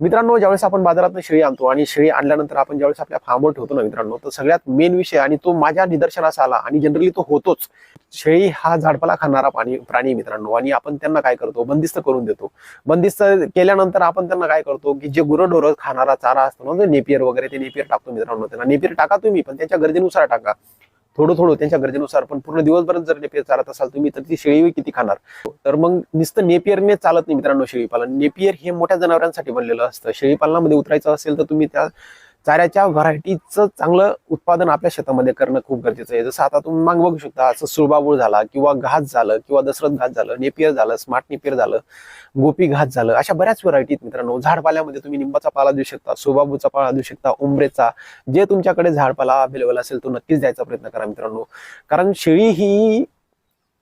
मित्रांनो, ज्यावेळेस आपण बाजारात शेळी आणतो आणि शेळी आणल्यानंतर आपण ज्यावेळेस आपल्या फार्मवर ठेवतो ना मित्रांनो, तर सगळ्यात मेन विषय आणि तो माझ्या निदर्शनास आला आणि जनरली तो होतोच. शेळी हा झाडपाला खाणारा प्राणी मित्रांनो, आणि आपण त्यांना काय करतो, बंदिस्त करून देतो. बंदिस्त केल्यानंतर आपण त्यांना काय करतो की जे गुरंढोरं खाणारा चारा असतो ना, नेपियर वगैरे, ते नेपियर टाकतो मित्रांनो. त्यांना नेपियर टाका तुम्ही, पण त्यांच्या गरजेनुसार टाका, थोडं थोडं त्यांच्या गरजेनुसार. पण पूर्ण दिवसभर जर नेपियर चालत असाल तुम्ही तर ती शेळी किती खाणार? तर मग नुसतं नेपियरने चालत नाही मित्रांनो शेळीपालन. नेपियर हे मोठ्या जनावरांसाठी बनलेलं असतं. शेळीपालनामध्ये उतरायचं असेल तर तुम्ही त्या चाऱ्याच्या व्हरायटीचं चांगलं उत्पादन आपल्या शेतामध्ये करणं खूप गरजेचं आहे. जसं आता तुम्ही माग बघू शकता, असं सुळबाबूळ झाला किंवा घास झालं किंवा दशरथ घास झालं, नेपियर झालं, स्मार्ट नेपियर झालं, गोपी घास झालं, अशा बऱ्याच व्हरायटी मित्रांनो. झाडपाल्यामध्ये तुम्ही निंबाचा पाला देऊ शकता, सुळबाबूचा पाला देऊ शकता, उंबरेचा. जे तुमच्याकडे झाडपाला अवेलेबल असेल तो नक्कीच द्यायचा प्रयत्न करा मित्रांनो. कारण शेळी ही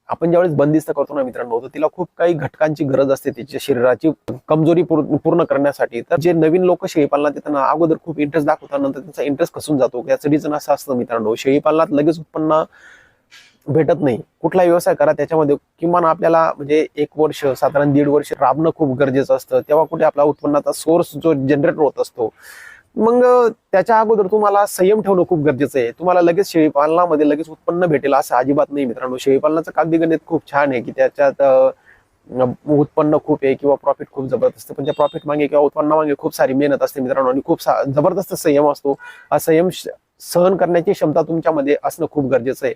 आपण ज्यावेळेस बंदिस्त करतो ना मित्रांनो, तर तिला खूप काही घटकांची गरज असते तिच्या शरीराची कमजोरी पूर्ण करण्यासाठी. तर जे नवीन लोक शेळीपालनात येतात ना, अगोदर खूप इंटरेस्ट दाखवतात, नंतर त्यांचा इंटरेस्ट खसून जातो. याचं रिझन असं असतं मित्रांनो, शेळीपालनात लगेच उत्पन्न भेटत नाही. कुठला व्यवसाय करा त्याच्यामध्ये किमान आपल्याला म्हणजे 1 वर्ष, साधारण 1.5 वर्ष राबणं खूप गरजेचं असतं. तेव्हा कुठे आपला उत्पन्नाचा सोर्स जो जनरेट होत असतो. मग त्याच्या अगोदर तुम्हाला संयम ठेवणं खूप गरजेचं आहे. तुम्हाला लगेच शेळीपालनामध्ये लगेच उत्पन्न भेटेल असं अजिबात नाही मित्रांनो. शेळीपालनाचं कागदी गणित खूप छान आहे की त्याच्यात उत्पन्न खूप आहे किंवा प्रॉफिट खूप जबरदस्त, पण त्या प्रॉफिट मागे किंवा उत्पन्नामागे खूप सारी मेहनत असते मित्रांनो, आणि खूप जबरदस्त संयम असतो. हा संयम सहन करण्याची क्षमता तुमच्यामध्ये असणं खूप गरजेचं आहे.